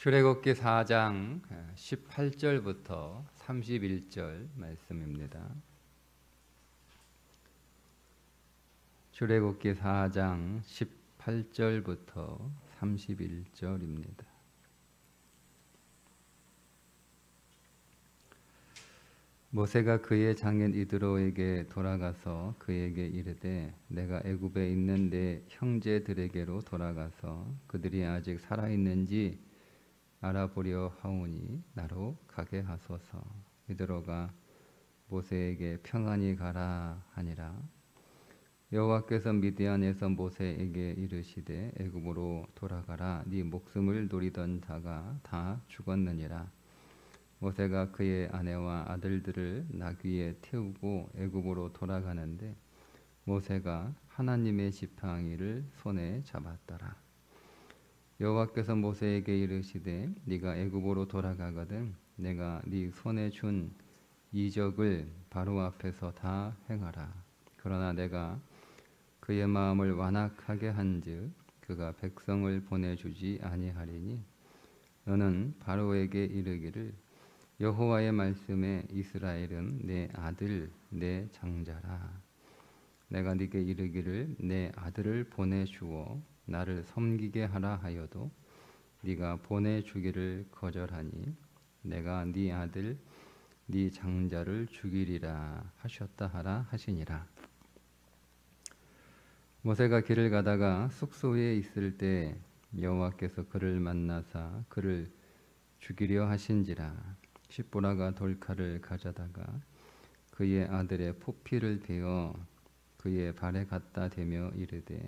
출애굽기 4장 18절부터 31절 말씀입니다. 출애굽기 4장 18절부터 31절입니다. 모세가 그의 장인 이드로에게 돌아가서 그에게 이르되 내가 애굽에 있는 내 형제들에게로 돌아가서 그들이 아직 살아있는지 알아보려 하오니 나로 가게 하소서. 이드로가 모세에게 평안히 가라 하니라. 여호와께서 미디안에서 모세에게 이르시되 애굽으로 돌아가라. 네 목숨을 노리던 자가 다 죽었느니라. 모세가 그의 아내와 아들들을 나귀에 태우고 애굽으로 돌아가는데 모세가 하나님의 지팡이를 손에 잡았더라. 여호와께서 모세에게 이르시되 네가 애굽으로 돌아가거든 내가 네 손에 준 이적을 바로 앞에서 다 행하라. 그러나 내가 그의 마음을 완악하게 한즉 그가 백성을 보내주지 아니하리니 너는 바로에게 이르기를 여호와의 말씀에 이스라엘은 내 아들 내 장자라. 내가 네게 이르기를 내 아들을 보내주어 나를 섬기게 하라 하여도 네가 보내주기를 거절하니 내가 네 아들 네 장자를 죽이리라 하셨다 하라 하시니라. 모세가 길을 가다가 숙소에 있을 때 여호와께서 그를 만나사 그를 죽이려 하신지라. 십보라가 돌칼을 가져다가 그의 아들의 포피를 베어 그의 발에 갖다 대며 이르되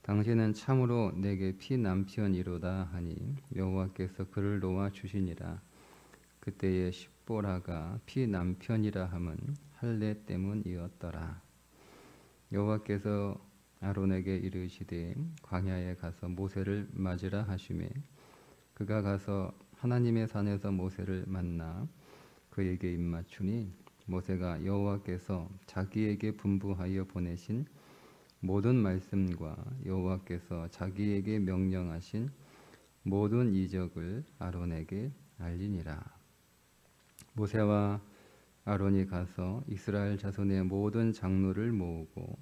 당신은 참으로 내게 피남편이로다 하니 여호와께서 그를 놓아 주시니라. 그때에 십보라가 피남편이라 함은 할례 때문이었더라. 여호와께서 아론에게 이르시되 광야에 가서 모세를 맞으라 하시매 그가 가서 하나님의 산에서 모세를 만나 그에게 입맞추니 모세가 여호와께서 자기에게 분부하여 보내신 모든 말씀과 여호와께서 자기에게 명령하신 모든 이적을 아론에게 알리니라. 모세와 아론이 가서 이스라엘 자손의 모든 장로를 모으고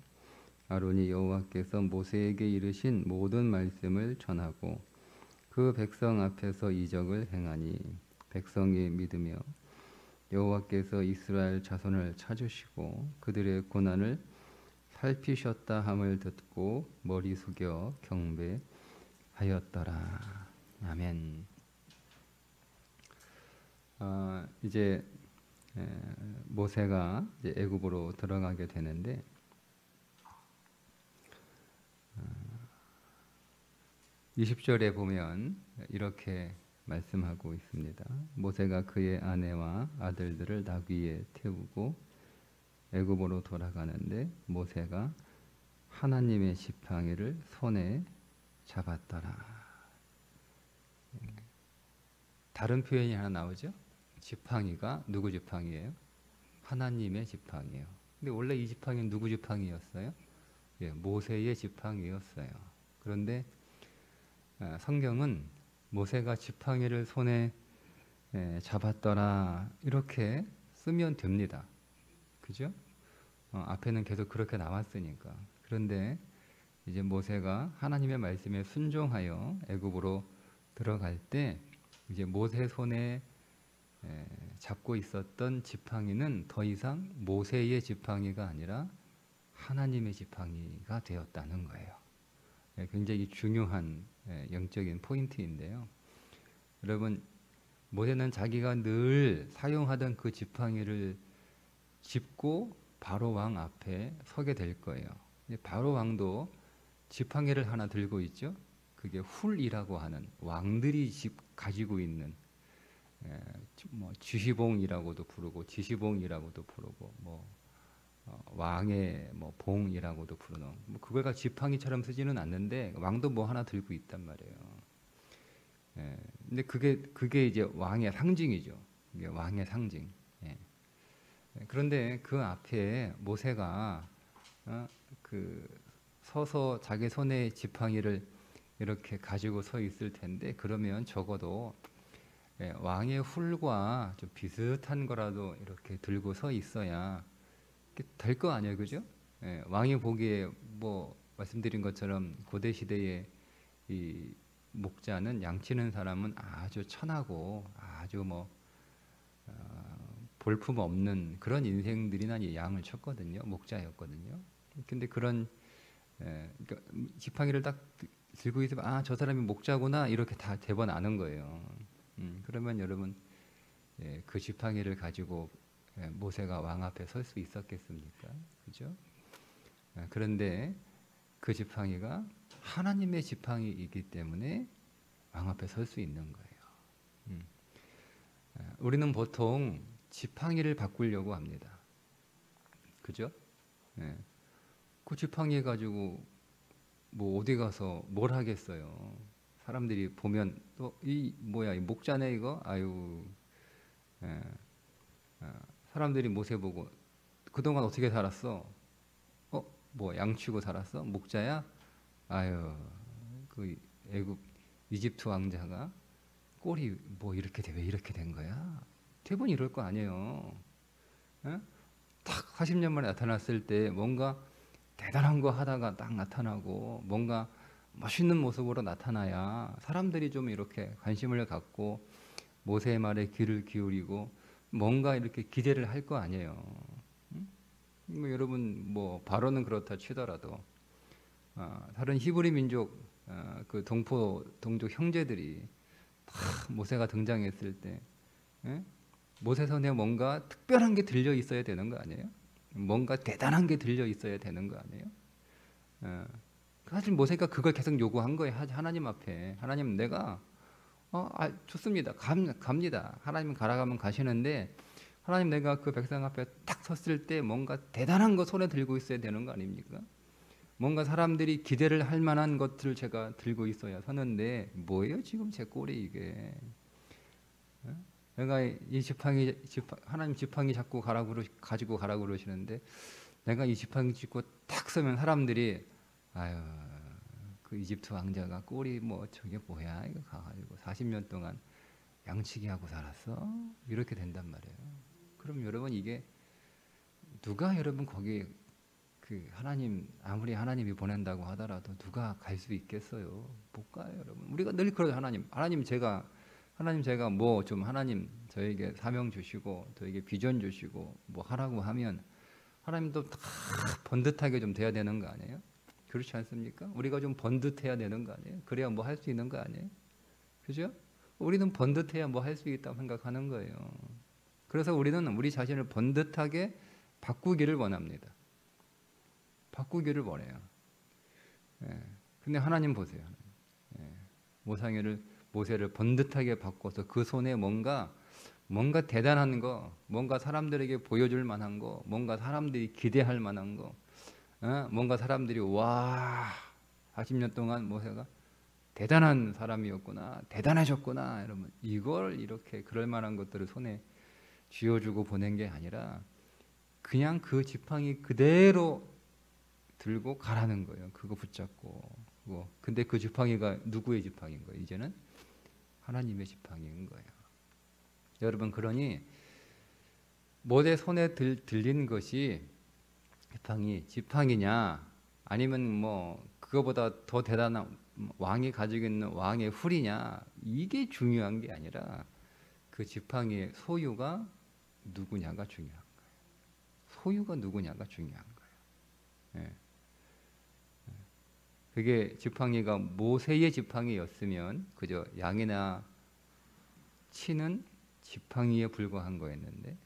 아론이 여호와께서 모세에게 이르신 모든 말씀을 전하고 그 백성 앞에서 이적을 행하니 백성이 믿으며 여호와께서 이스라엘 자손을 찾으시고 그들의 고난을 살피셨다 함을 듣고 머리 숙여 경배하였더라. 아멘. 이제 모세가 이제 애굽으로 들어가게 되는데 20절에 보면 이렇게 말씀하고 있습니다. 모세가 그의 아내와 아들들을 나귀에 태우고 애굽으로 돌아가는데 모세가 하나님의 지팡이를 손에 잡았더라. 다른 표현이 하나 나오죠? 지팡이가 누구 지팡이예요? 하나님의 지팡이에요. 근데 원래 이 지팡이는 누구 지팡이였어요? 모세의 지팡이였어요. 그런데 성경은 모세가 지팡이를 손에 잡았더라 이렇게 쓰면 됩니다. 그죠? 앞에는 계속 그렇게 나왔으니까. 그런데 이제 모세가 하나님의 말씀에 순종하여 애굽으로 들어갈 때 이제 모세 손에 잡고 있었던 지팡이는 더 이상 모세의 지팡이가 아니라 하나님의 지팡이가 되었다는 거예요. 굉장히 중요한 영적인 포인트인데요. 여러분, 모세는 자기가 늘 사용하던 그 지팡이를 짚고 바로 왕 앞에 서게 될 거예요. 바로 왕도 지팡이를 하나 들고 있죠. 그게 훌이라고 하는 왕들이 가지고 있는 쥐시봉이라고도 부르고 지시봉이라고도 부르고 왕의 봉이라고도 부르는 그걸 지팡이처럼 쓰지는 않는데 왕도 하나 들고 있단 말이에요. 근데 그게 이제 왕의 상징이죠. 이게 왕의 상징. 그런데 그 앞에 모세가 서서 자기 손에 지팡이를 이렇게 가지고 서 있을 텐데 그러면 적어도 왕의 훌과 좀 비슷한 거라도 이렇게 들고 서 있어야 될 거 아니에요, 그죠? 왕이 보기에 뭐 말씀드린 것처럼 고대 시대의 이 목자는 양치는 사람은 아주 천하고 아주 뭐 볼품 없는 그런 인생들이나 이 양을 쳤거든요, 목자였거든요. 근데 그런 그러니까 지팡이를 딱 들고 있으면 아, 저 사람이 목자구나 이렇게 다 대번 아는 거예요. 그러면 여러분 그 지팡이를 가지고 모세가 왕 앞에 설 수 있었겠습니까? 그죠? 그런데 그 지팡이가 하나님의 지팡이이기 때문에 왕 앞에 설 수 있는 거예요. 우리는 보통 지팡이를 바꾸려고 합니다. 그죠? 그 지팡이 가지고 뭐 어디 가서 뭘 하겠어요? 사람들이 보면 또 이 뭐야 이 목자네 이거 아유 사람들이 모세 보고 그동안 어떻게 살았어? 뭐 양치고 살았어? 목자야? 아유 그 애굽 이집트 왕자가 꼴이 뭐 이렇게 왜 이렇게 된 거야? 대부분 이럴 거 아니에요. 딱 40년 만에 나타났을 때 뭔가 대단한 거 하다가 딱 나타나고 뭔가 멋있는 모습으로 나타나야 사람들이 좀 이렇게 관심을 갖고 모세의 말에 귀를 기울이고 뭔가 이렇게 기대를 할 거 아니에요. 뭐 여러분 뭐 바로는 그렇다 치더라도 다른 히브리 민족 그 동족 형제들이 다 모세가 등장했을 때 모세 손에 뭔가 특별한 게 들려 있어야 되는 거 아니에요? 뭔가 대단한 게 들려 있어야 되는 거 아니에요? 사실 모세가 그걸 계속 요구한 거예요. 하나님 앞에 하나님 내가 좋습니다. 갑니다. 하나님 가라가면 가시는데 하나님 내가 그 백성 앞에 딱 섰을 때 뭔가 대단한 거 손에 들고 있어야 되는 거 아닙니까? 뭔가 사람들이 기대를 할 만한 것들을 제가 들고 있어야 서는데 뭐예요 지금 제 꼴이 이게? 내가 이 하나님 지팡이 잡고 가지고 가라고 그러시는데 내가 이 지팡이 짚고 딱 서면 사람들이 아유 그 이집트 왕자가 꼴이 뭐 저게 뭐야 이거 가가지고 40년 동안 양치기 하고 살았어? 이렇게 된단 말이에요. 그럼 여러분 이게 누가 여러분 거기 그 하나님 아무리 하나님이 보낸다고 하더라도 누가 갈 수 있겠어요? 못 가요, 여러분. 우리가 늘 그러죠. 하나님 제가 뭐 좀 하나님 저에게 사명 주시고 저에게 비전 주시고 뭐 하라고 하면 하나님도 다 번듯하게 좀 돼야 되는 거 아니에요? 그렇지 않습니까? 우리가 좀 번듯해야 되는 거 아니에요? 그래야 뭐 할 수 있는 거 아니에요? 그죠? 우리는 번듯해야 뭐 할 수 있다고 생각하는 거예요. 그래서 우리는 우리 자신을 번듯하게 바꾸기를 원합니다. 바꾸기를 원해요. 근데 하나님 보세요. 모세를 번듯하게 바꿔서 그 손에 뭔가 대단한 거, 뭔가 사람들에게 보여줄 만한 거, 뭔가 사람들이 기대할 만한 거, 뭔가 사람들이 와 40년 동안 모세가 대단한 사람이었구나, 대단하셨구나, 여러분 이걸 이렇게 그럴 만한 것들을 손에 쥐어주고 보낸 게 아니라 그냥 그 지팡이 그대로 들고 가라는 거예요. 그거 붙잡고. 근데 그 지팡이가 누구의 지팡이인 거예요? 이제는 하나님의 지팡이인 거예요. 여러분 그러니 모세 손에 들린 것이 지팡이냐 아니면 뭐 그거보다 더 대단한 왕이 가지고 있는 왕의 훌이냐 이게 중요한 게 아니라 그 지팡이의 소유가 누구냐가 중요한 거예요. 소유가 누구냐가 중요한 거예요. 그게 지팡이가 모세의 지팡이였으면 그저 양이나 치는 지팡이에 불과한 거였는데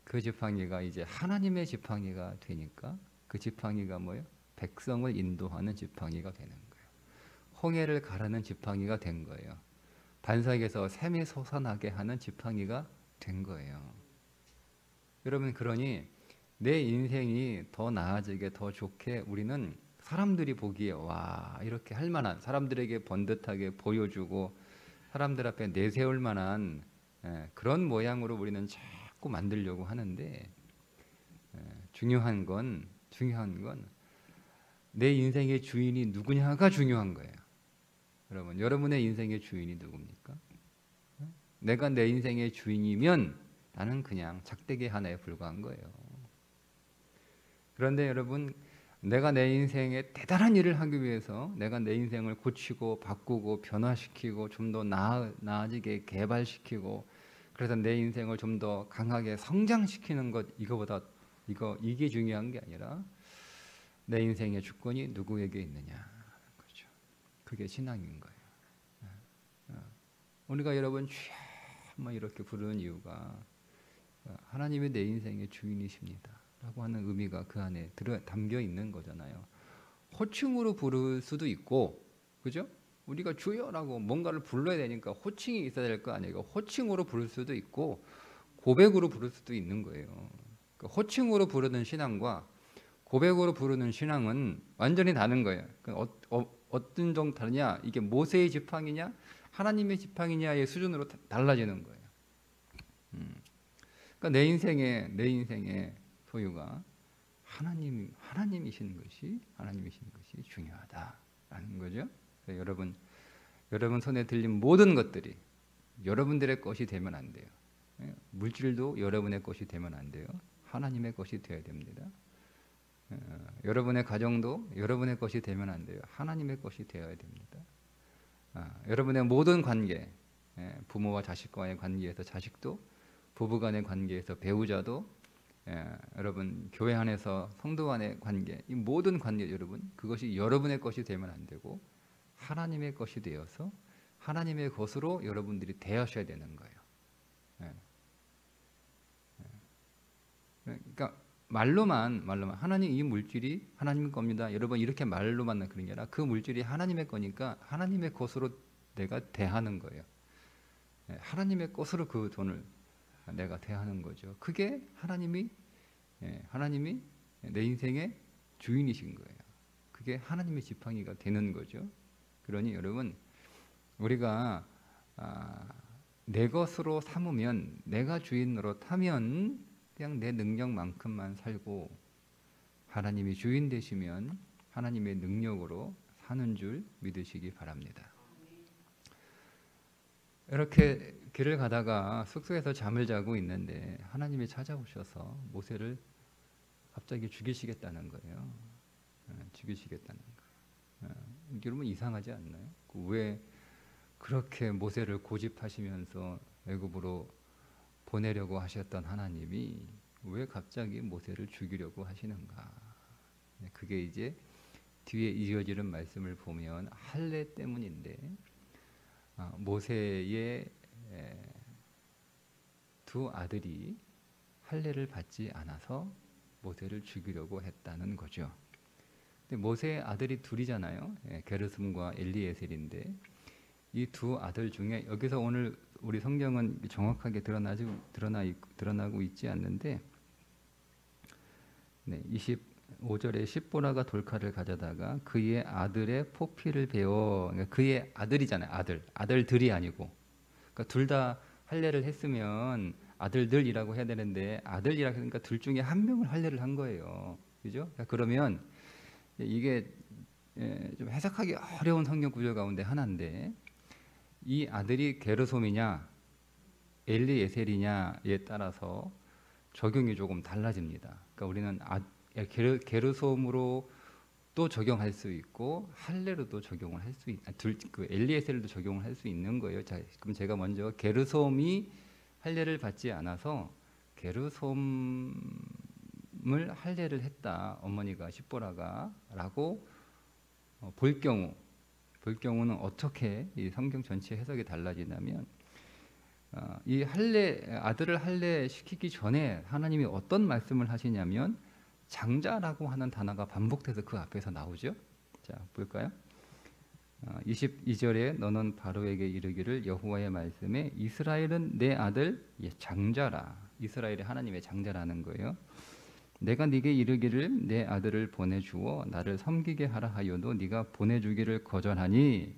그 지팡이가 이제 하나님의 지팡이가 되니까 그 지팡이가 뭐예요? 백성을 인도하는 지팡이가 되는 거예요. 홍해를 가르는 지팡이가 된 거예요. 반석에서 샘이 솟아나게 하는 지팡이가 된 거예요. 여러분 그러니 내 인생이 더 나아지게 더 좋게 우리는 사람들이 보기에 와 이렇게 할 만한 사람들에게 번듯하게 보여주고 사람들 앞에 내세울 만한 그런 모양으로 우리는 자꾸 만들려고 하는데 중요한 건 내 인생의 주인이 누구냐가 중요한 거예요. 여러분, 여러분의 인생의 주인이 누굽니까? 내가 내 인생의 주인이면 나는 그냥 작대기 하나에 불과한 거예요. 그런데 여러분, 내가 내 인생에 대단한 일을 하기 위해서 내가 내 인생을 고치고 바꾸고 변화시키고 좀 더 나아지게 개발시키고, 그래서 내 인생을 좀 더 강하게 성장시키는 것, 이게 중요한 게 아니라 내 인생의 주권이 누구에게 있느냐, 그렇죠. 그게 신앙인 거예요. 우리가 여러분 주여 이렇게 부르는 이유가 하나님이 내 인생의 주인이십니다 라고 하는 의미가 그 안에 담겨 있는 거잖아요. 호칭으로 부를 수도 있고, 그죠? 우리가 주여라고 뭔가를 불러야 되니까 호칭이 있어야 될 거 아니에요. 호칭으로 부를 수도 있고 고백으로 부를 수도 있는 거예요. 그러니까 호칭으로 부르는 신앙과 고백으로 부르는 신앙은 완전히 다른 거예요. 그러니까 어떤 정도 다르냐? 이게 모세의 지팡이냐 하나님의 지팡이냐의 수준으로 달라지는 거예요. 그러니까 내 인생의 소유가 하나님이신 것이 중요하다라는 거죠. 여러분 손에 들린 모든 것들이 여러분들의 것이 되면 안 돼요. 물질도 여러분의 것이 되면 안 돼요. 하나님의 것이 되어야 됩니다. 여러분의 가정도 여러분의 것이 되면 안 돼요. 하나님의 것이 되어야 됩니다. 여러분의 모든 관계, 부모와 자식과의 관계에서 자식도, 부부간의 관계에서 배우자도, 여러분 교회 안에서 성도 간의 관계, 이 모든 관계 여러분, 그것이 여러분의 것이 되면 안 되고 하나님의 것이 되어서 하나님의 것으로 여러분들이 대하셔야 되는 거예요. 그러니까 말로만 하나님, 이 물질이 하나님 겁니다, 여러분, 이렇게 말로만 그런 게 아니라 그 물질이 하나님의 거니까 하나님의 것으로 내가 대하는 거예요. 하나님의 것으로 그 돈을 내가 대하는 거죠. 그게 하나님이 내 인생의 주인이신 거예요. 그게 하나님의 지팡이가 되는 거죠. 그러니 여러분, 우리가 내 것으로 삼으면, 내가 주인으로 타면 그냥 내 능력만큼만 살고, 하나님이 주인 되시면 하나님의 능력으로 사는 줄 믿으시기 바랍니다. 이렇게 길을 가다가 숙소에서 잠을 자고 있는데 하나님이 찾아오셔서 모세를 갑자기 죽이시겠다는 거예요. 죽이시겠다는 거예요. 여러분 이상하지 않나요? 왜 그렇게 모세를 고집하시면서 애굽으로 보내려고 하셨던 하나님이 왜 갑자기 모세를 죽이려고 하시는가? 그게 이제 뒤에 이어지는 말씀을 보면 할례 때문인데, 모세의 두 아들이 할례를 받지 않아서 모세를 죽이려고 했다는 거죠. 근데 모세의 아들이 둘이잖아요. 게르솜과 엘리에셀인데, 이 두 아들 중에, 여기서 오늘 우리 성경은 정확하게 드러나고 있지 않는데, 25절에 십보라가 돌칼을 가져다가 그의 아들의 포피를 베어, 그러니까 그의 아들이잖아요. 아들들이 아니고, 그러니까 둘 다 할례를 했으면 아들들이라고 해야 되는데 아들이라고 하니까 둘 중에 한 명을 할례를 한 거예요. 그죠? 그러면 이게 좀 해석하기 어려운 성경 구절 가운데 하나인데, 이 아들이 게르솜이냐 엘리에셀이냐에 따라서 적용이 조금 달라집니다. 그러니까 우리는 게르솜으로 또 적용할 수 있고 할례로도 적용을 할 수 그 엘리에셀도 적용을 할 수 있는 거예요. 자, 그럼 제가 먼저 게르솜이 할례를 받지 않아서 게르솜을 할례를 했다, 어머니가 십보라가라고 볼 경우는 어떻게 이 성경 전체 해석이 달라지냐면, 이 아들을 할례 시키기 전에 하나님이 어떤 말씀을 하시냐면 장자라고 하는 단어가 반복돼서 그 앞에서 나오죠. 자, 볼까요? 22절에 너는 바로에게 이르기를 여호와의 말씀에 이스라엘은 내 아들 장자라. 이스라엘이 하나님의 장자라는 거예요. 내가 네게 이르기를 내 아들을 보내주어 나를 섬기게 하라 하여도 네가 보내주기를 거절하니,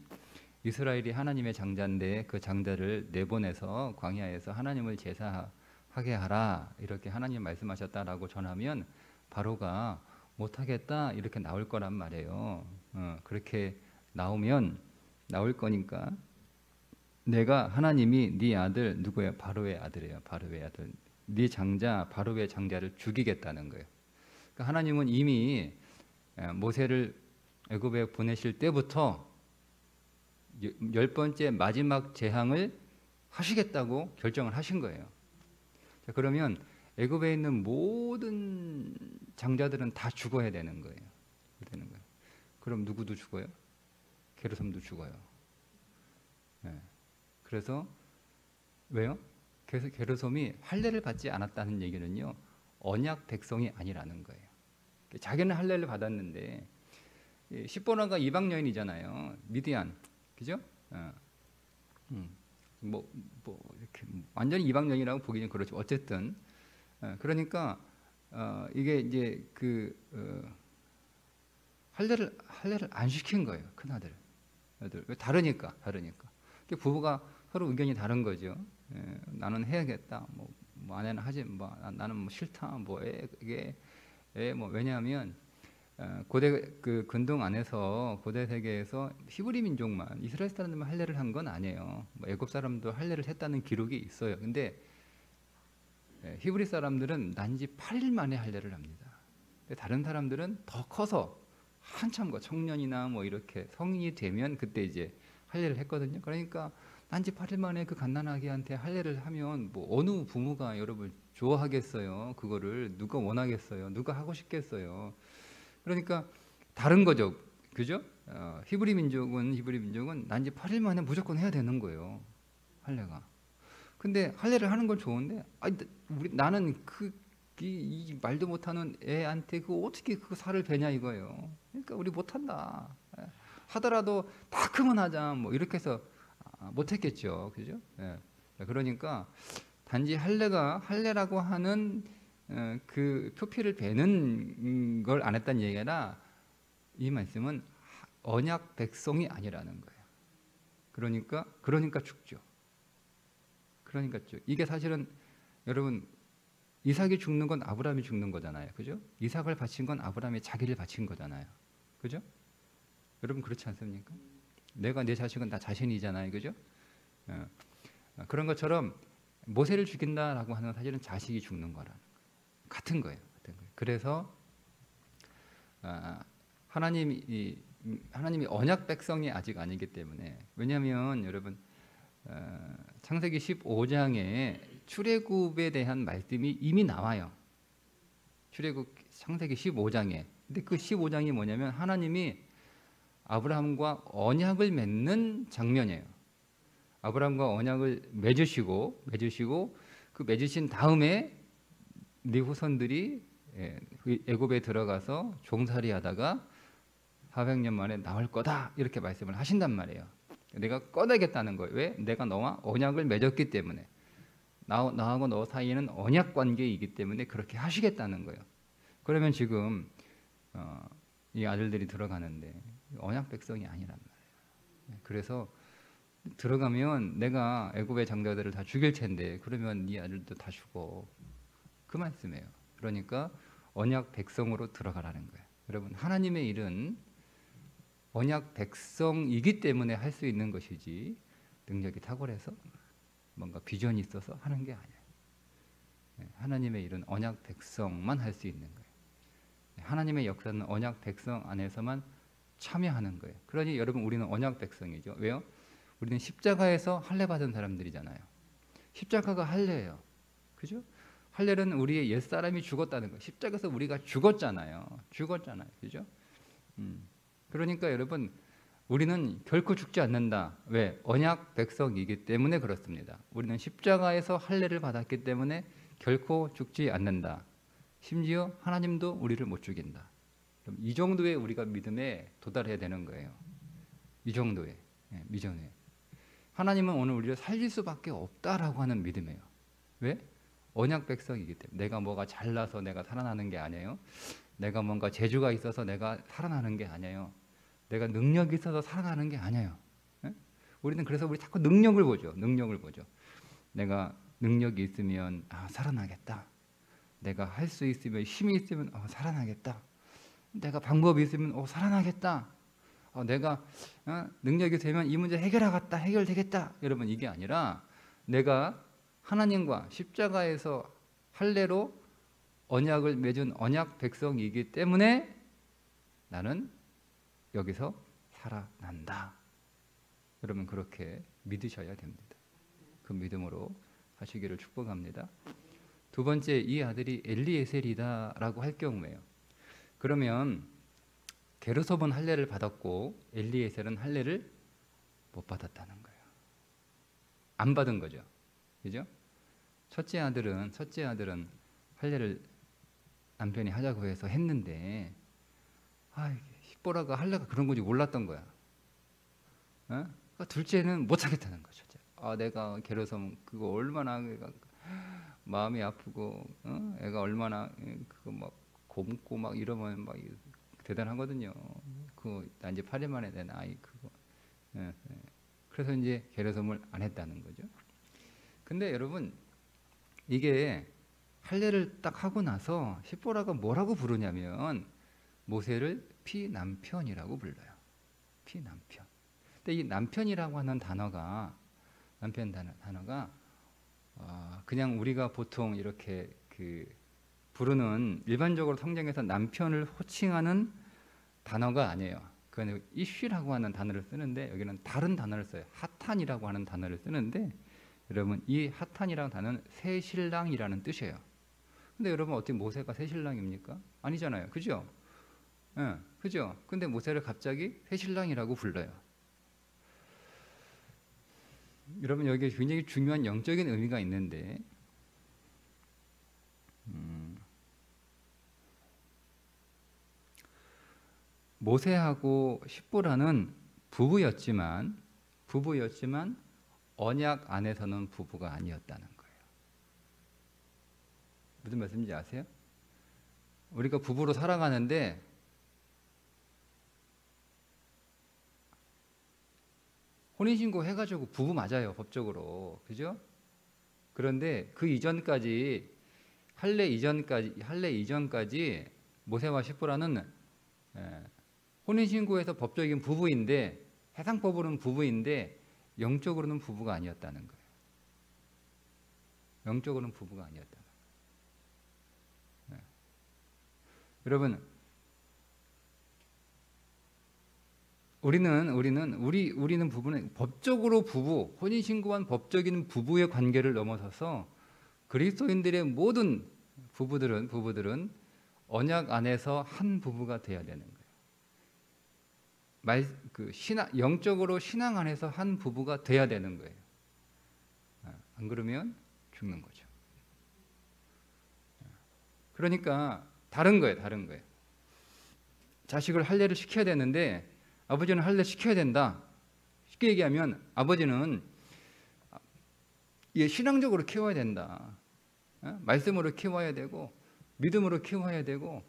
이스라엘이 하나님의 장자인데 그 장자를 내보내서 광야에서 하나님을 제사하게 하라, 이렇게 하나님 말씀하셨다라고 전하면 바로가 못하겠다 이렇게 나올 거란 말이에요. 그렇게 나오면 나올 거니까 내가 하나님이 네 아들 누구예요? 바로의 아들이에요. 바로의 아들. 네 장자 바로의 장자를 죽이겠다는 거예요. 그러니까 하나님은 이미 모세를 애굽에 보내실 때부터 10번째 마지막 재앙을 하시겠다고 결정을 하신 거예요. 자, 그러면 애굽에 있는 모든 장자들은 다 죽어야 되는 거예요. 그럼 누구도 죽어요? 게르솜도 죽어요. 네. 그래서 왜요? 그래서 게르솜이 할례를 받지 않았다는 얘기는요, 언약 백성이 아니라는 거예요. 자기는 할례를 받았는데 십보라가 이방 여인이잖아요. 미디안, 그죠? 뭐 이렇게 완전히 이방 여인이라고 보기는 그렇죠. 어쨌든 그러니까 이게 이제 할례를 안 시킨 거예요. 큰 아들. 왜 다르니까. 부부가 서로 의견이 다른 거죠. 나는 해야겠다. 뭐 아내는 하지, 나는 뭐 싫다. 뭐 이게 뭐 왜냐하면 고대 그 근동 안에서 고대 세계에서 히브리 민족만 이스라엘 사람들만 할례를 한 건 아니에요. 뭐 애굽 사람도 할례를 했다는 기록이 있어요. 근데 히브리 사람들은 난지 8일 만에 할례를 합니다. 근데 다른 사람들은 더 커서 한참 청년이나 뭐 이렇게 성인이 되면 그때 이제 할례를 했거든요. 그러니까 난지 8일 만에 그 갓난아기한테 할례를 하면 뭐 어느 부모가 여러분 좋아하겠어요? 그거를 누가 원하겠어요? 누가 하고 싶겠어요? 그러니까 다른 거죠, 그죠? 히브리 민족은 난지 8일 만에 무조건 해야 되는 거예요, 할례가. 근데 할례를 하는 건 좋은데, 나는 이 말도 못하는 애한테 어떻게 그 살을 베냐 이거예요. 그러니까 우리 못한다. 하더라도 다 크면 하자. 뭐 이렇게 해서 못했겠죠, 그죠? 그러니까 단지 할례라고 하는 그 표피를 베는 걸 안 했다는 얘기가 아니라 이 말씀은 언약 백성이 아니라는 거예요. 그러니까 죽죠. 이게 사실은 여러분 이삭이 죽는 건 아브라함이 죽는 거잖아요. 그죠? 이삭을 바친 건 아브라함이 자기를 바친 거잖아요. 그죠? 여러분 그렇지 않습니까? 내가 내 자식은 다 자신이잖아요. 그죠? 그런 것처럼 모세를 죽인다라고 하는 사실은 자식이 죽는 거라는 거예요. 같은 거예요. 그래서 하나님이 언약 백성이 아직 아니기 때문에, 왜냐하면 여러분 창세기 15장에 출애굽에 대한 말씀이 이미 나와요. 창세기 15장에. 근데 그 15장이 뭐냐면 하나님이 아브라함과 언약을 맺는 장면이에요. 아브라함과 언약을 맺으시고 그 맺으신 다음에 네 후손들이 애굽에 들어가서 종살이하다가 400년 만에 나올 거다 이렇게 말씀을 하신단 말이에요. 내가 꺼내겠다는 거예요. 왜? 내가 너와 언약을 맺었기 때문에. 나하고 너 사이에는 언약 관계이기 때문에 그렇게 하시겠다는 거예요. 그러면 지금 이 아들들이 들어가는데 언약 백성이 아니란 말이에요. 그래서 들어가면 내가 애굽의 장자들을 다 죽일 텐데 그러면 네 아들도 다 죽어. 그 말씀이에요. 그러니까 언약 백성으로 들어가라는 거예요. 여러분 하나님의 일은 언약 백성이기 때문에 할 수 있는 것이지 능력이 탁월해서 뭔가 비전이 있어서 하는 게 아니에요. 하나님의 일은 언약 백성만 할 수 있는 거예요. 하나님의 역사는 언약 백성 안에서만 참여하는 거예요. 그러니 여러분 우리는 언약 백성이죠. 왜요? 우리는 십자가에서 할례 받은 사람들이잖아요. 십자가가 할례예요. 그죠? 할례는 우리의 옛사람이 죽었다는 거예요. 십자가에서 우리가 죽었잖아요. 그죠? 그러니까 여러분 우리는 결코 죽지 않는다. 왜? 언약 백성이기 때문에 그렇습니다. 우리는 십자가에서 할례를 받았기 때문에 결코 죽지 않는다. 심지어 하나님도 우리를 못 죽인다. 그럼 이 정도의 우리가 믿음에 도달해야 되는 거예요. 이 정도의 미전에 하나님은 오늘 우리를 살릴 수밖에 없다라고 하는 믿음이에요. 왜? 언약 백성이기 때문에. 내가 뭐가 잘나서 내가 살아나는 게 아니에요. 내가 뭔가 재주가 있어서 내가 살아나는 게 아니에요. 내가 능력이 있어서 살아나는 게 아니에요. 우리는 그래서 우리 자꾸 능력을 보죠. 내가 능력이 있으면 살아나겠다. 내가 할 수 있으면 힘이 있으면 살아나겠다. 내가 방법이 있으면 살아나겠다. 내가 능력이 되면 이 문제 해결하겠다, 해결되겠다. 여러분 이게 아니라 내가 하나님과 십자가에서 할례로 언약을 맺은 언약 백성이기 때문에 나는 여기서 살아난다. 여러분 그렇게 믿으셔야 됩니다. 그 믿음으로 하시기를 축복합니다. 두 번째, 이 아들이 엘리에셀이다라고 할 경우에요. 그러면 게르솜은 할례를 받았고 엘리에셀은 할례를 못 받았다는 거예요. 안 받은 거죠. 그죠? 첫째 아들은 할례를 남편이 하자고 해서 했는데 십보라가 할례가 그런 건지 몰랐던 거야. 그러니까 둘째는 못 하겠다는 거죠. 내가 게르솜 그거 얼마나 마음이 아프고 애가 얼마나 그거 막 곰고 막 이러면 막 대단하거든요. 그 나 이제 8일 만에 된 아이 그거. 그래서 이제 게르솜을 안 했다는 거죠. 근데 여러분 이게 할례를 딱 하고 나서 십보라가 뭐라고 부르냐면 모세를 피남편이라고 불러요. 피남편. 근데 이 남편이라고 하는 단어가 그냥 우리가 보통 이렇게 부르는 일반적으로 성경에서 남편을 호칭하는 단어가 아니에요. 그건 이쉬라고 하는 단어를 쓰는데 여기는 다른 단어를 써요. 하탄이라고 하는 단어를 쓰는데 여러분 이 하탄이라는 단어는 새 신랑이라는 뜻이에요. 근데 여러분 어떻게 모세가 새 신랑입니까? 아니잖아요. 그죠? 그죠? 근데 모세를 갑자기 새 신랑이라고 불러요. 여러분 여기에 굉장히 중요한 영적인 의미가 있는데 모세하고 십보라는 부부였지만 언약 안에서는 부부가 아니었다는 거예요. 무슨 말씀인지 아세요? 우리가 부부로 살아가는데 혼인신고 해가지고 부부 맞아요, 법적으로. 그죠? 그런데 그 이전까지 할례 이전까지 모세와 십보라는 혼인신고에서 법적인 부부인데 해상법으로는 부부인데 영적으로는 부부가 아니었다는 거예요. 영적으로는 부부가 아니었다는 거예요. 여러분 우리는 부부는 법적으로 부부, 혼인신고한 법적인 부부의 관계를 넘어서서 그리스도인들의 모든 부부들은 언약 안에서 한 부부가 되어야 되는 거예요. 영적으로 신앙 안에서 한 부부가 돼야 되는 거예요. 안 그러면 죽는 거죠. 그러니까 다른 거예요. 자식을 할례를 시켜야 되는데 아버지는 할례 시켜야 된다. 쉽게 얘기하면 아버지는 신앙적으로 키워야 된다. 말씀으로 키워야 되고 믿음으로 키워야 되고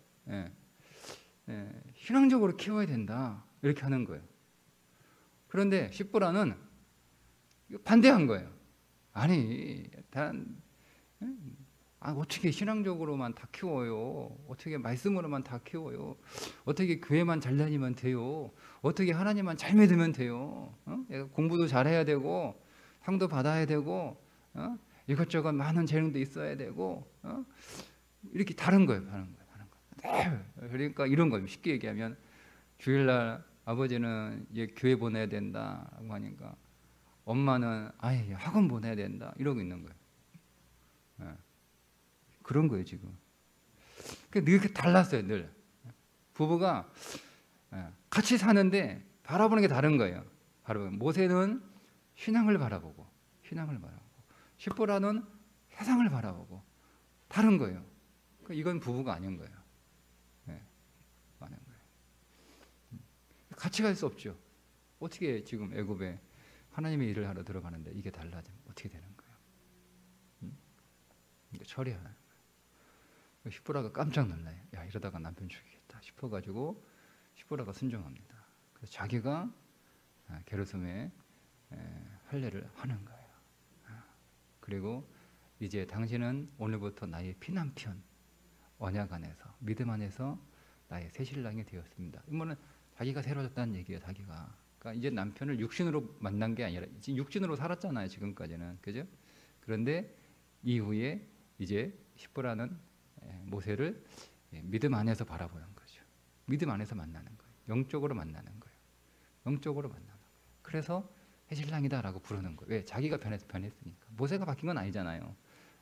신앙적으로 키워야 된다. 이렇게 하는 거예요. 그런데 십보라는 반대한 거예요. 아니, 어떻게 신앙적으로만 다 키워요? 어떻게 말씀으로만 다 키워요? 어떻게 교회만 잘 다니면 돼요? 어떻게 하나님만 잘 믿으면 돼요? 공부도 잘해야 되고 상도 받아야 되고 이것저것 많은 재능도 있어야 되고 이렇게 다른 거예요. 그러니까 이런 거예요. 쉽게 얘기하면 주일날 아버지는 교회 보내야 된다고 하니까 엄마는 학원 보내야 된다 이러고 있는 거예요. 그런 거예요 지금. 그러니까 이렇게 달랐어요 늘. 부부가 같이 사는데 바라보는 게 다른 거예요. 모세는 신앙을 바라보고 십보라는 세상을 바라보고 다른 거예요. 이건 부부가 아닌 거예요. 아닌 거예요. 같이 갈 수 없죠. 어떻게 지금 애굽에 하나님의 일을 하러 들어가는데 이게 달라지면 어떻게 되는 거예요? 처리하는 거예요. 십보라가 깜짝 놀라요. 이러다가 남편 죽이겠다 싶어가지고 십보라가 순종합니다. 그래서 자기가 게르솜에 할례를 하는 거예요. 그리고 이제 당신은 오늘부터 나의 피남편, 언약 안에서 믿음 안에서 나의 새 신랑이 되었습니다. 이거는 자기가 새로워졌다는 얘기예요. 자기가. 그러니까 이제 남편을 육신으로 만난 게 아니라 지금 육신으로 살았잖아요. 지금까지는. 그죠? 그런데 이후에 이제 십보라는 모세를 믿음 안에서 바라보는 거죠. 믿음 안에서 만나는 거예요. 영적으로 만나는 거예요. 영적으로 만나는 거예요. 그래서 해신랑이다라고 부르는 거예요. 왜? 자기가 변했으니까. 모세가 바뀐 건 아니잖아요.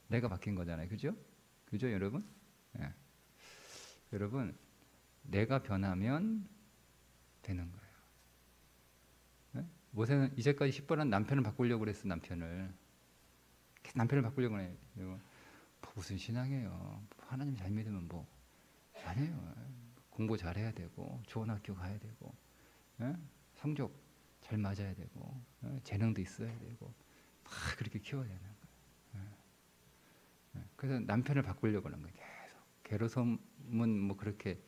내가 바뀐 거잖아요. 그죠? 그죠, 여러분? 예. 여러분, 내가 변하면 되는 거예요. 예? 모세는 이제까지 십보라는 남편을 바꾸려고 그랬어. 남편을 바꾸려고 해요. 뭐 무슨 신앙이에요? 하나님 잘 믿으면 뭐 아니에요. 공부 잘해야 되고 좋은 학교 가야 되고 성적 잘 맞아야 되고 재능도 있어야 되고 막 그렇게 키워야 되는 거예요. 그래서 남편을 바꾸려고 하는 거예요. 계속 게르솜은 뭐 그렇게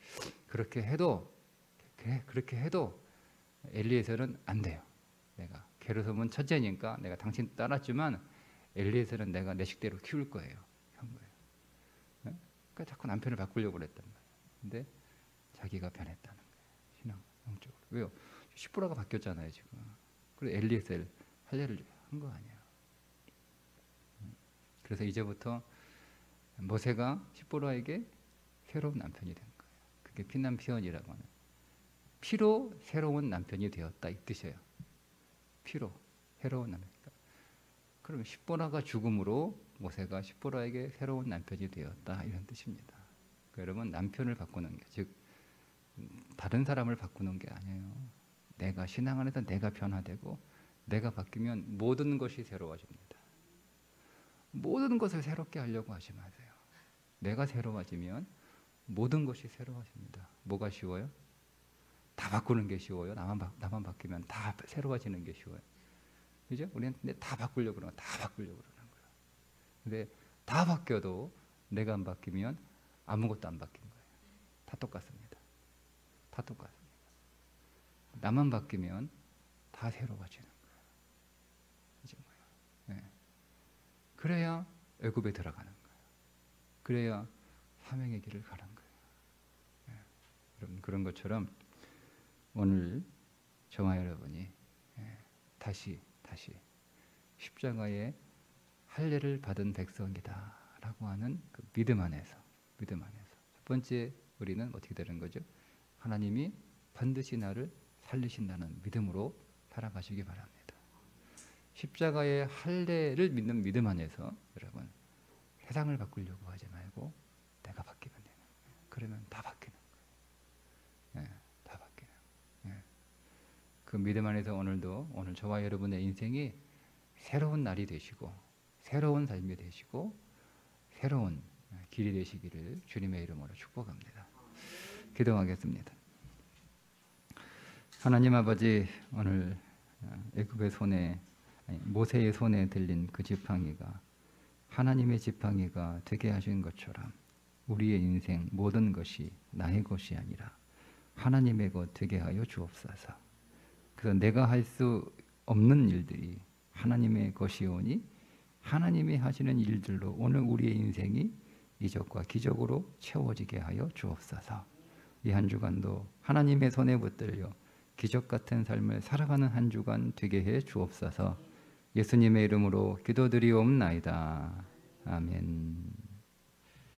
해도 엘리에셀은 안 돼요. 내가 게르솜은 첫째니까 내가 당신 따랐지만 엘리에셀은 내가 내 식대로 키울 거예요. 한 거예요. 그러니까 자꾸 남편을 바꾸려고 그랬단 말이에요. 근데 자기가 변했다는 거예요. 신앙 영적으로. 왜요? 십보라가 바뀌었잖아요 지금. 그리고 엘리에셀 할례를 한 거 아니에요. 그래서 이제부터 모세가 십보라에게 새로운 남편이 된 거예요. 그게 피난피언이라고 하는. 피로 새로운 남편이 되었다 이 뜻이에요. 피로 새로운 남편. 그럼 십보라가 죽음으로 모세가 십보라에게 새로운 남편이 되었다 이런 뜻입니다. 그러니까 여러분 남편을 바꾸는 게 즉 다른 사람을 바꾸는 게 아니에요. 내가 신앙 안에서 내가 변화되고 내가 바뀌면 모든 것이 새로워집니다. 모든 것을 새롭게 하려고 하지 마세요. 내가 새로워지면 모든 것이 새로워집니다. 뭐가 쉬워요? 다 바꾸는 게 쉬워요. 나만 바뀌면 다 새로워지는 게 쉬워요. 그죠? 우리는 다 바꾸려고 그러는 거예요. 근데 다 바뀌어도 내가 안 바뀌면 아무것도 안 바뀐 거예요. 다 똑같습니다. 다 똑같습니다. 나만 바뀌면 다 새로워지는 거예요. 그죠? 네. 그래야 애굽에 들어가는 거예요. 그래야 사명의 길을 가는 거예요. 네. 여러분 그런 것처럼 오늘 저와 여러분이 다시 십자가의 할례를 받은 백성이다라고 하는 그 믿음 안에서 첫 번째 우리는 어떻게 되는 거죠? 하나님이 반드시 나를 살리신다는 믿음으로 살아가시기 바랍니다. 십자가의 할례를 믿는 믿음 안에서 여러분 세상을 바꾸려고 하지 말고 내가 바뀌면 되는 거예요. 그러면 다 바뀌는 거예요. 다 바뀌는 거예요. 그 믿음 안에서 오늘 저와 여러분의 인생이 새로운 날이 되시고 새로운 삶이 되시고 새로운 길이 되시기를 주님의 이름으로 축복합니다. 기도하겠습니다. 하나님 아버지, 오늘 애굽의 손에 모세의 손에 들린 그 지팡이가 하나님의 지팡이가 되게 하신 것처럼 우리의 인생 모든 것이 나의 것이 아니라 하나님의 것 되게 하여 주옵소서. 그래서 내가 할 수 없는 일들이 하나님의 것이오니 하나님이 하시는 일들로 오늘 우리의 인생이 이적과 기적으로 채워지게 하여 주옵소서. 이 한 주간도 하나님의 손에 붙들려 기적 같은 삶을 살아가는 한 주간 되게 해 주옵소서. 예수님의 이름으로 기도드리옵나이다. 아멘.